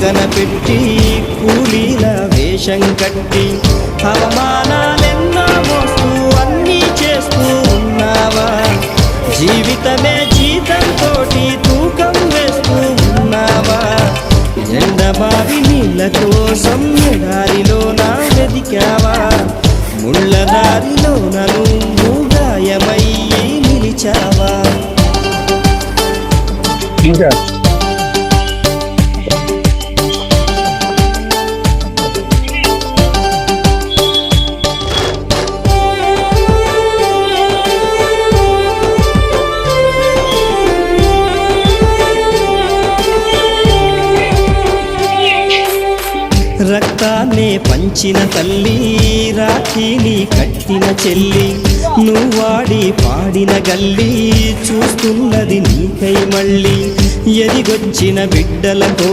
పక్కన పెట్టి కూలీల వేషం కట్టి అవమానాలెన్నో మోస్తూ అన్నీ చేస్తూ ఉన్నావా? జీవితమే జీతంతోటి తూకం వేస్తూ ఉన్నావా? ఎండమావి నీళ్ళ కోసం ఎడారిలోన వెదికావా? ముళ్ళ దారిలోన నువ్వు గాయమయ్యి నిలిచావా? రక్తాన్నే పంచిన తల్లి, రాఖీని కట్టిన చెల్లి, నువ్వాడి పాడిన గల్లి చూస్తున్నది నీకై మళ్ళీ. ఎదిగొచ్చిన బిడ్డలతో